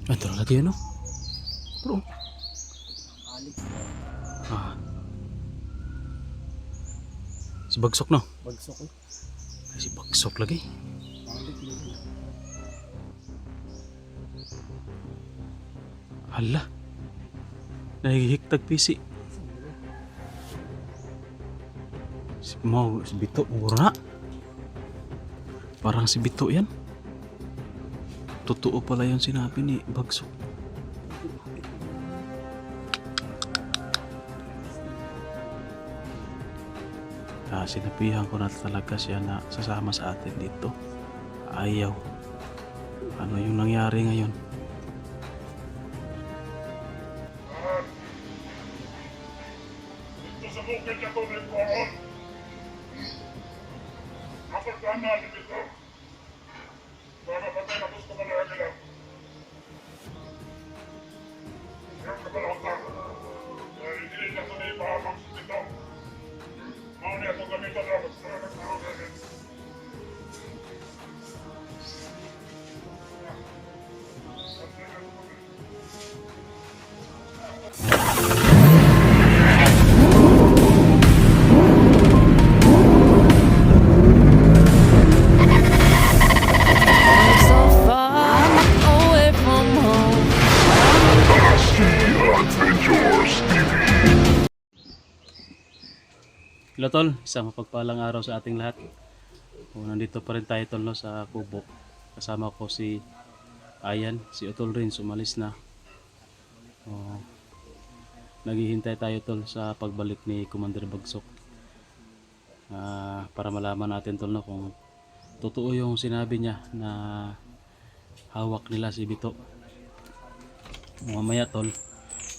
Ito lagi ano? Bro. Ah. Si Bagsok no? Bagsok eh. Si Bagsok lagi. Hala. Nahihiktag pisi. Si Bito mura. Parang si Bito yan. Totoo pala yung sinabi ni Bagsok. Sinabihan ko na talaga siya na sasama sa atin dito. Ayaw. Ano yung nangyari ngayon? Dito sa bukid ako may koron. Ako tama ni Bito. Para patay na gusto ko na nila. Yung kabalota. Dahil hindi na ko na ipahamang si Bito. Mauni ako gamitan na ako sa nagkaroon. So far away from home. Hello tol, isang mapagpalang araw sa ating lahat. Nandito pa rin tayo tol no, sa kubo. Kasama ko si Ayan, si Utol rin sumalis na. Naghihintay tayo tol sa pagbalik ni Commander Bagsok. Para malaman natin tol no, kung totoo yung sinabi niya na hawak nila si Bito. Mamaya tol,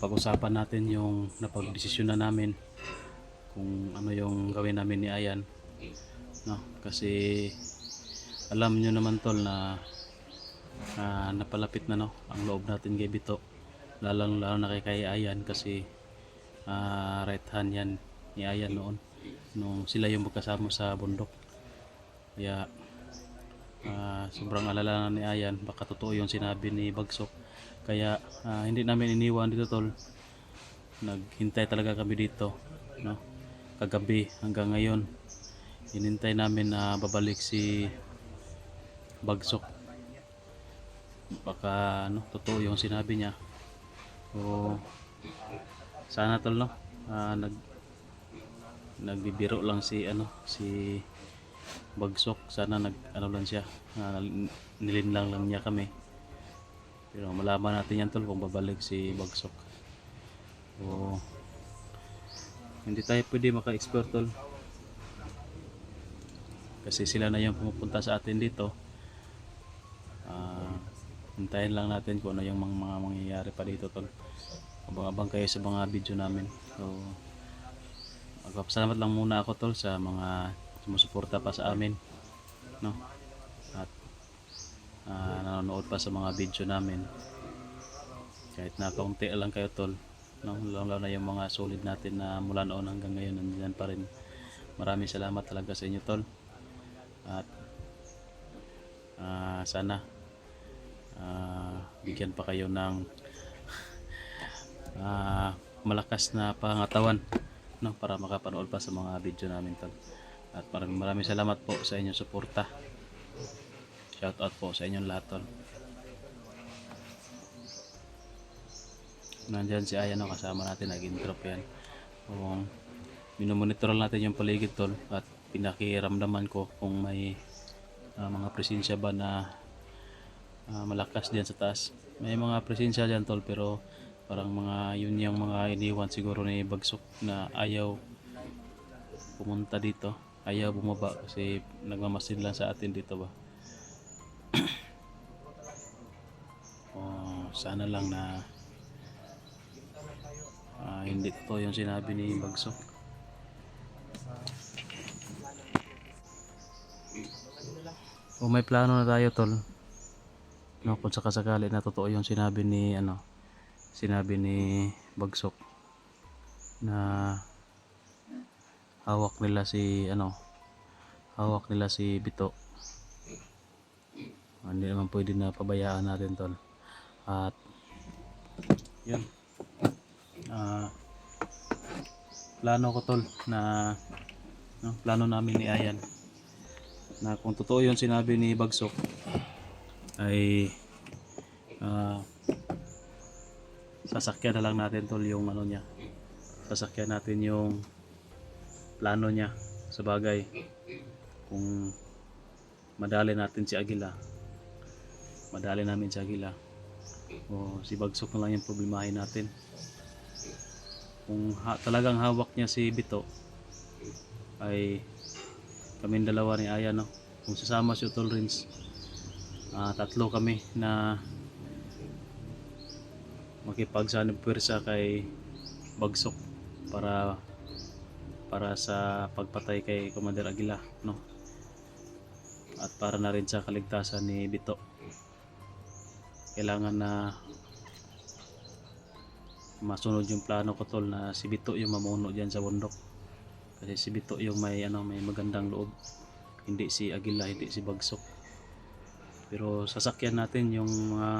pag-usapan natin yung napagdesisyon na namin kung ano yung gawin namin ni Ayan no, kasi alam nyo naman tol na napalapit na no ang loob natin kay Bito, lalo na kay Ayan kasi right hand yan ni Ayan noon nung sila yung magkasama sa bundok. Kaya sobrang alala na ni Ayan, baka totoo yung sinabi ni Bagsok. Kaya hindi namin iniwan dito tol, naghintay talaga kami dito no, kagabi hanggang ngayon. Hinintay namin na babalik si Bagsok, baka no, totoo yung sinabi niya. So sana tol no, nagbibiro lang si si Bagsok, sana lang siya, nilinlang lang niya kami. Pero malaman natin yan tol kung babalik si Bagsok. So hindi tayo pwede maka-expert tol, kasi sila na yung pumupunta sa atin dito. Hintayin lang natin kung ano yung mga mangyayari pa dito tol. Abang-abang kayo sa mga video namin. So magpapasalamat lang muna ako tol sa mga sumusuporta pa sa amin no, at nanonood pa sa mga video namin. Kahit na kaunti lang kayo tol no, lalo na yung mga solid natin na mula noon hanggang ngayon nandiyan pa rin. Maraming salamat talaga sa inyo tol, at sana bigyan pa kayo ng malakas na pangatawan no, para makapanood pa sa mga video namin tol. At maraming salamat po sa inyong suporta. Shout out po sa inyong lahat tol. Nandyan si Ayan no, kasama natin, nag-intro yan. Minomonitor natin yung paligid tol, at pinakiramdaman ko kung may mga presensya ba na malakas diyan sa taas. May mga presensya diyan tol, pero parang mga yun yung mga iniwan siguro ni Bagsok na ayaw pumunta dito, ayaw bumaba kasi nagmamasid lang sa atin dito ba. Sana lang na hindi totoo yung sinabi ni Bagsok. May plano na tayo tol no, kung sakasakali na totoo yung sinabi ni Bagsok na hawak nila si Bito. Hindi naman pwede na pabayaan natin tol. At yun, ah, plano ko tol na plano namin ni Ayan na kung totoo yun sinabi ni Bagsok ay sasakyan na lang natin tol yung ano niya, sasakyan natin yung plano niya. Sa bagay, kung madali natin si Agila, madali namin si Agila, o si Bagsok na lang yung problemahin natin. Kung talagang hawak niya si Bito, ay kaming dalawa ni Aya, no? Kung sasama si Utol Rins, tatlo kami na makipagsanib pwersa kay Bagsok para sa pagpatay kay Commander Aguila, no? At para na rin sa kaligtasan ni Bito. Kailangan na masunod yung plano ko tol, na si Bito yung mamuno diyan sa bundok. Kasi si Bito yung may magandang loob. Hindi si Aguila, hindi si Bagsok. Pero sasakyan natin yung mga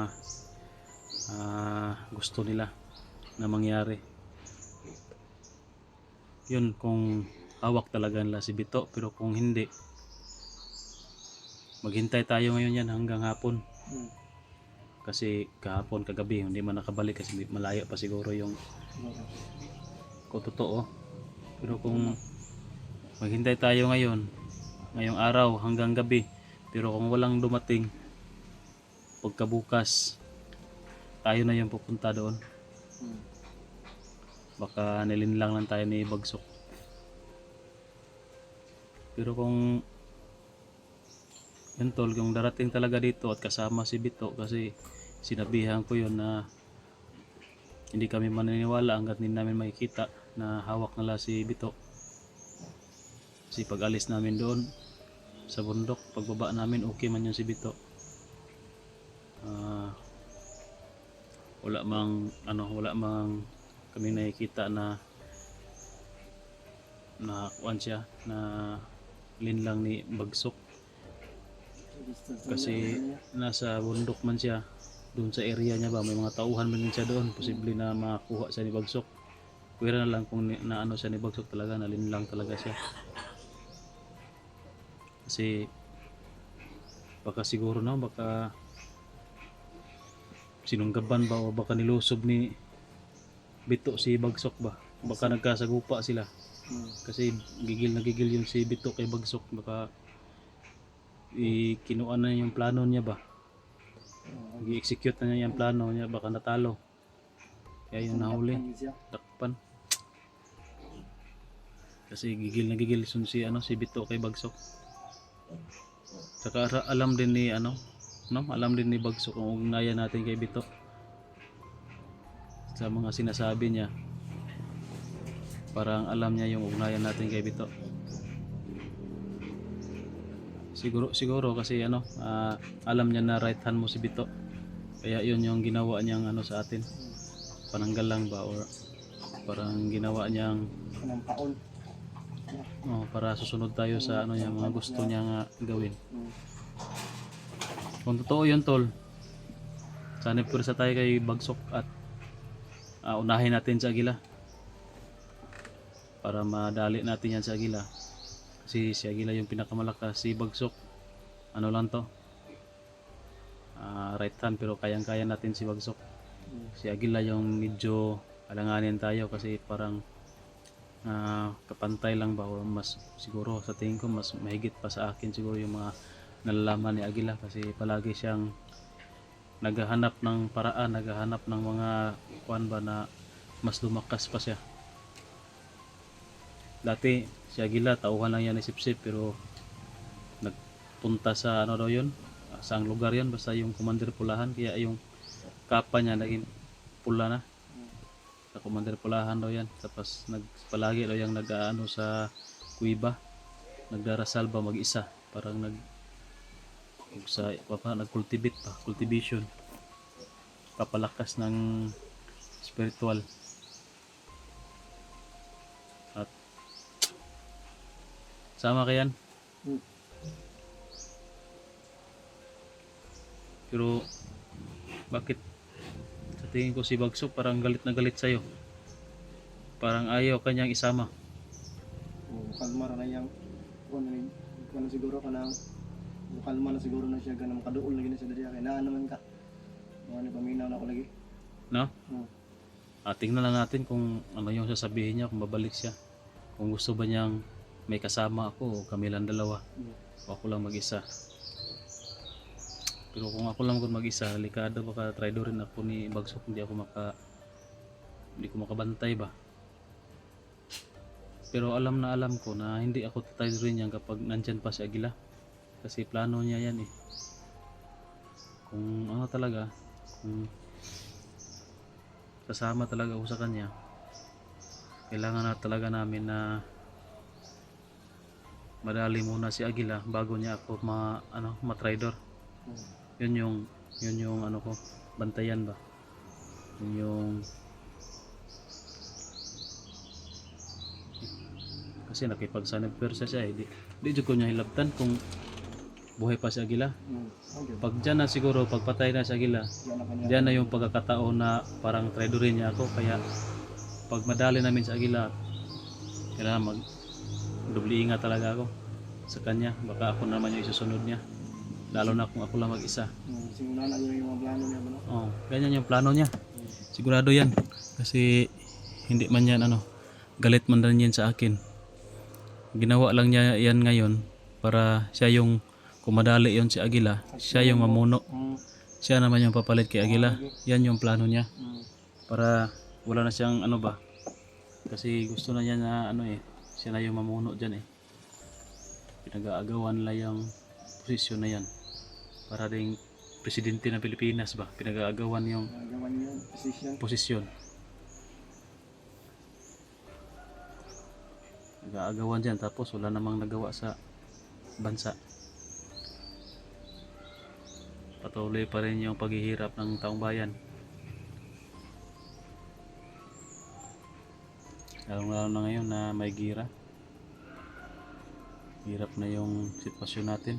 gusto nila na mangyari. Yun kung hawak talaga nila si Bito. Pero kung hindi, maghintay tayo ngayon yan hanggang hapon. Kasi kahapon, kagabi, hindi man nakabalik kasi malayo pa siguro yung kung totoo. Pero kung maghintay tayo ngayong araw hanggang gabi, pero kung walang dumating, pagkabukas tayo na yung pupunta doon. Baka nilinlang lang tayo ni Bagsok. Pero kung yun tol, kung darating talaga dito at kasama si Bito, kasi sinabihan ko yun na hindi kami maniniwala hanggat hindi namin makikita na hawak nila si Bito. Kasi pag alis namin doon sa bundok, pagbaba namin okay man yun si Bito. Wala mang kami nakikita na kuan siya, na linlang ni Bagsok. Kasi nasa bundok man siya, doon sa area niya ba, may mga tauhan man din siya doon, posible na makakuha siya ni Bagsok. Pwera na lang kung naano siya ni Bagsok talaga, nalinlang talaga siya. Kasi baka siguro baka sinunggaban ba, o baka nilusob ni Bito si Bagsok ba, baka nagkasagupa sila. Kasi gigil na gigil yung si Bito kay Bagsok, baka kinuha na yung plano niya ba, i-execute na niya yung plano niya, baka natalo kaya yung nahuli, takpan. Kasi gigil na gigil si Bito kay Bagsok. Saka alam din ni alam din ni Bagsok kung ugnayan natin kay Bito. Sa mga sinasabi niya, parang alam niya yung ugnayan natin kay Bito. Siguro kasi alam niya na right hand mo si Bito. Kaya yun yung ginawa niyang sa atin. Pananggal lang ba, or parang ginawa niyang para susunod tayo sa yung mga gusto niya nga gawin. Kung totoo yun tol, sana pursa tayo kay Bagsok at unahin natin sa Agila para madali natin yan sa Agila. Kasi si Agila yung pinakamalakas, si Bagsok lang to, right hand, pero kayang-kaya natin si Bagsok. Si Agila yung medyo alanganin tayo kasi parang kapantay lang ba, o mas siguro sa tingin ko mas mahigit pa sa akin siguro yung mga nalalaman ni Agila, kasi palagi siyang naghahanap ng paraan, naghahanap ng mga kuan ba na mas lumakas pa siya. Dati si Agila tauhan lang yan ni Sipsip, pero nagpunta sa daw yun, saang lugar yan, basta yung Commander Pulahan, kaya yung kapa niya naging pula na. Sa Commander Pulahan daw yan. Tapos palagi daw yung sa kuiba, nagdarasal ba mag-isa, parang cultivation, papalakas ng spiritual. At sama kayan. Pero bakit tingin ko si Bagsok parang galit na galit sa'yo. Parang ayaw kanyang isama. Kalma na yang kuno siguro kanang kalma na siguro na siya ganang makaduol lagi na siya diri kay naa naman ka. Mga ni paminaw na ako lagi. No? Hmm. Tingnan lang natin kung ano yung sasabihin niya, kung babalik siya. Kung gusto ba niyang may kasama ako o kami lang dalawa. O ako lang mag-isa. Pero kung ako lang mag-isa, likado baka try do rin ako ni Bagsok, hindi ko makabantay ba. Pero alam ko na hindi ako tatay rin yan kapag nandyan pa si Aguila. Kasi plano niya yan eh. Kung ano talaga, kung kasama talaga ako sa kanya, kailangan na talaga namin na madali muna si Aguila bago niya ako ma-trader. Yun yung ano ko, bantayan ba. Yun yung kasi nakipagsanib-persa siya eh. Di jud ko niya hilabtan kung buhay pa si Aguila. Okay. Pag dyan na siguro, pagpatay na si Aguila, Yan na kanya. diyan na yung pagkakataon na parang traderin niya ako. Kaya pag madali namin si Aguila, kailangan dubli ingat talaga ako sa kanya. Baka ako naman yung isusunod niya, lalo na kung ako lang mag-isa. Simula na yun yung mga plano niya ba no? Oh, ganyan yung plano niya. Sigurado yan. Kasi hindi man yan galit man rin yan sa akin. Ginawa lang niya yan ngayon para siya yung, kung madali yon si Aguila, siya yung mamuno. Siya naman yung papalit kay Aguila. Yan yung plano niya. Para wala na siyang ba. Kasi gusto na niya na siya na yung mamuno dyan eh. Pinag-aagawan nila yung posisyon na yan. Para ding presidente ng Pilipinas ba. Pinag-aagawan yung Gawan yun, position. posisyon. Nag-aagawan dyan tapos wala namang nagawa sa bansa. Patuloy pa rin yung paghihirap ng taong bayan. Lalo na ngayon na may gira. Hirap na yung sitwasyon natin.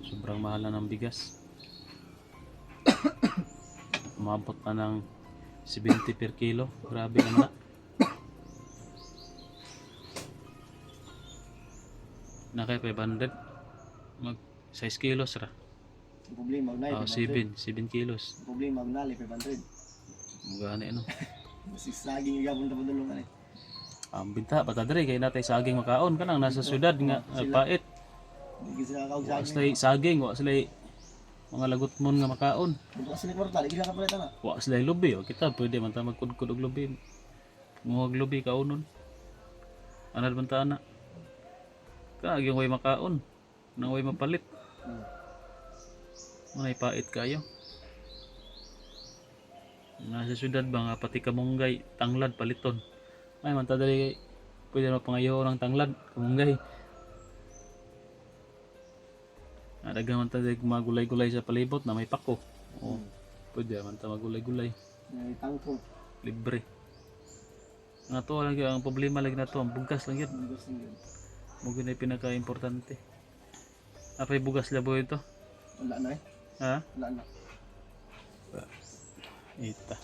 Sobrang mahal na ng bigas. Umabot na ng 70 per kilo. Grabe naman na. Nakay 500. Mag 6 kilos ra. Problema magnali. 7 kilos. Problema magnali 500. Mugani Kasi saging igabon ta padulungan eh. Ang binta patadre kay natay saging makaon kanang nasa syudad nga pait. Hindi sila kaog Wa saging. sila saging, wa sila mga lagot mon nga makaon. Kasi ni kwarta, di sila kapalitan na. Wa sila lubi o kita pwede man ta magkudkod og lubi. Muwag lubi kaunon. Anad man ta ana. Kag yung way makaon, nang way mapalit. May pait kayo. Nasa syudad ba nga pati kamunggay, tanglad paliton. Ay man ta dali pwede na pangayo ng tanglad, kamunggay. Adaga man ta dali magulay-gulay sa palibot na may pako. Oo. Pwede man ta magulay-gulay, May tangkol. libre. Nga to lagi ang problema lagi na to, ang bugas lang yun. Hindi gusto yun. Mugin na pinaka-importante. Apay bugas labo ito. Wala na eh. Ha? Wala na. Ita.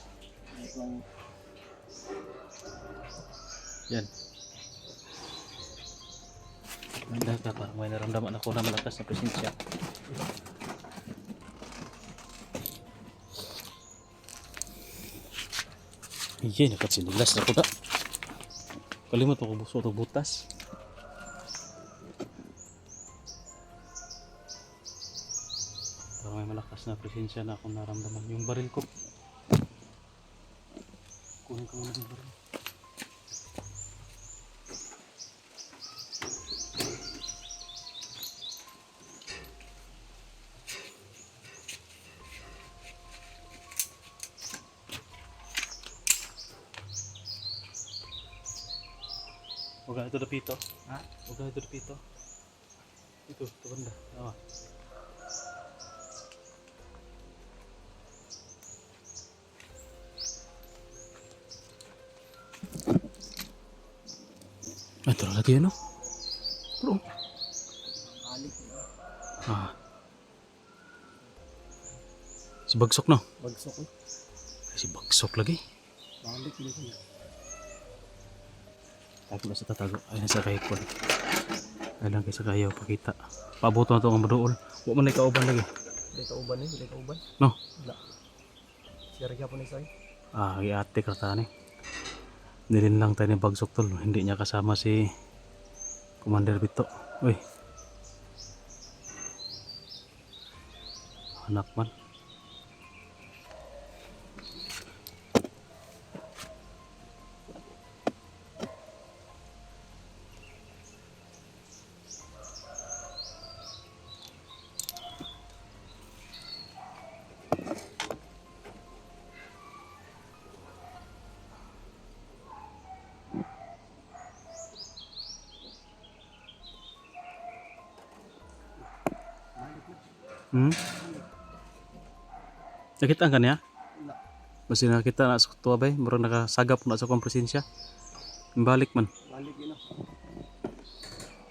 Ito ang Yan. Ganda ka, parang may naramdaman ako na malakas na presensya. Iye, nakatsinilas na ko na. Kalimot ako buso ito butas. Parang may malakas na presensya na akong naramdaman. Yung baril ko. Kunin ko muna yung baril. Huwag ito dapito. Ha? Huwag ito dapito. Ito banda. Tama. Ito lagi yun, no? Bro. alik. Si Bagsok, no? Bagsok eh. Kasi bagsok lagi. Balik dito siya. Tago na sa tatago. Ay, nasa kahikon. Ay lang kaysa kayo pakita. Pabuto na ito ang maduol. Huwag man na ikauban lagi. Hindi ka uban eh, hindi ka uban. No? Wala. Siyari ka po ni Say. Iate kartani. Nilin lang tayo ni bagsok tol. Hindi niya kasama si Commander Bito. Uy. Anak man. Nakita ka niya? Wala. Basta nakita na sa tuwa ba? Murang nakasagap na sa kong presensya. Balik man. Balik yun.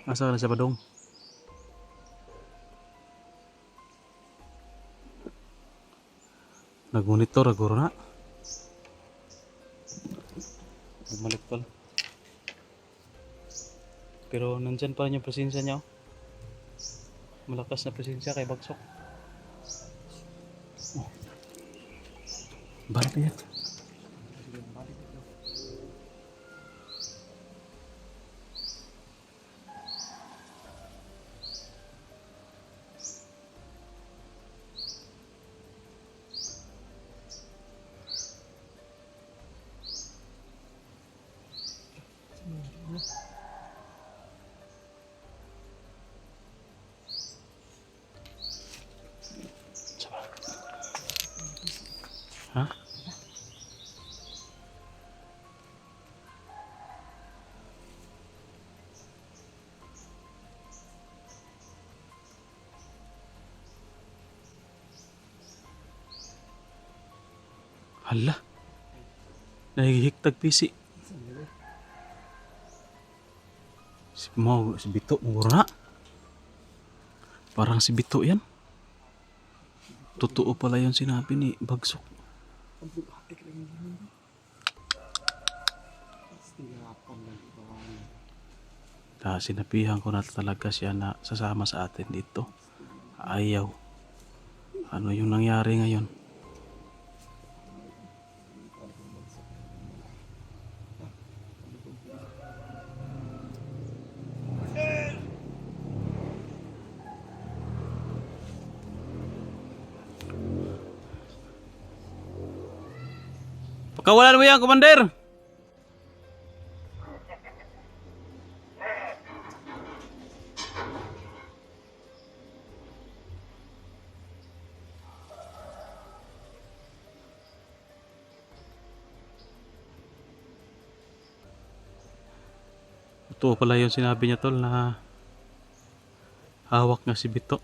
Asa ka na siya badong? Nag-monitor aguro na. Bumalik pala. Pero nandyan pa rin yung presensya niya. Oh. Malakas na presensya kay Bagsok. Oh. Balik niya. Ha? Hala. Nahihiktag pisi. Si Bito mura. Parang si Bito yan. Totoo pala yung sinabi ni Bagsok. Sinabihan ko na talaga siya na sasama sa atin dito. Ayaw. Ano yung nangyari ngayon? Pagkawalan mo yan, Commander! Totoo pala yung sinabi niya tol na hawak nga si Bito.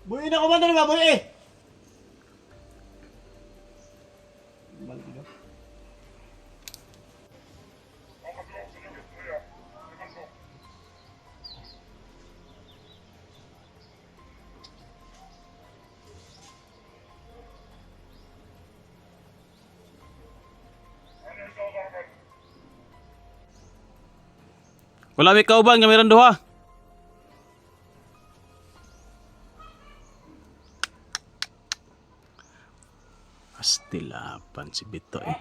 Buhay na Commander nga, buhay! Balik dito. Wala may kauban nga meron duha. Astilapan si Bito eh.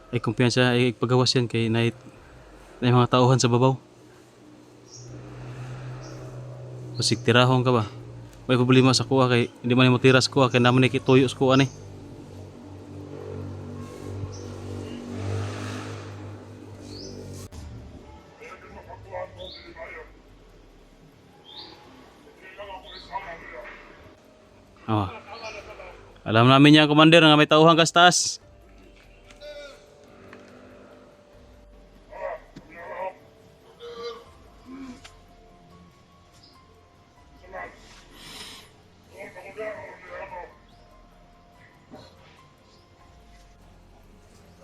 Ay kumpiyansa ay pagawas yan kay na mga tauhan sa babaw. Pasig tirahon ka ba? May problema sa kuha kay hindi man mo tiras kuha kay naman ikituyo sa kuha ni. Kailangan ko isama nila. Oh. Alam namin yan, Commander, nga may tauhan ka sa taas.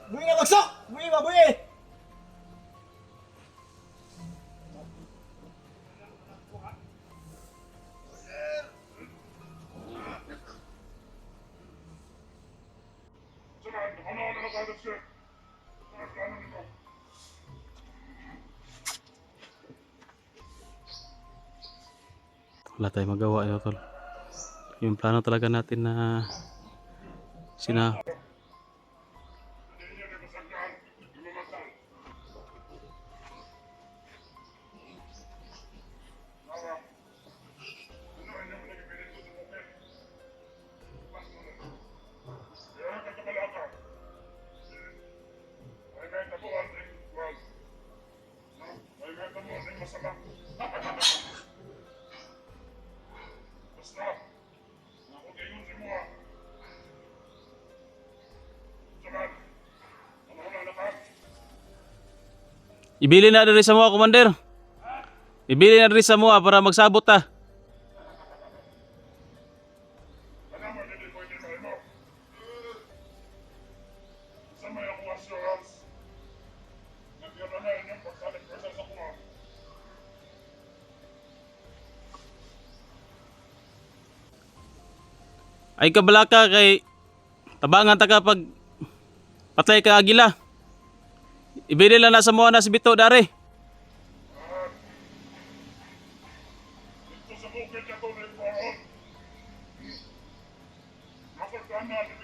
Buhi na bagsak! Buhi ba, buhi! Sunod, ano na nakagad siya? Sunod, plano nito. Wala tayong magawa yun, tol. Yung plano talaga natin na sina Hindi niya nagkasagyan, lumamatay. Nawa, ano ang inyong nagipilito sa bukid? Pas mo na. Kaya katabalaka. May may tabuhan rin, was. May may tabuhan rin masama. Basta, nakutingon si Mua. Sunod, ano na lakas? ibili na rin sa mga, Commander. Ibili na rin sa mga para magsabot ta. Alam mo, hindi ko hindi mo. Sa may ako assurance, nagyara na inyong pagsalit presa sa kuha. Ay kabalaka kay tabangan ta kapag patay ka agila. Ibili lang na sa mga na si Bito dari. Dito sa bukid niya ito na iparon. Nakultaan na,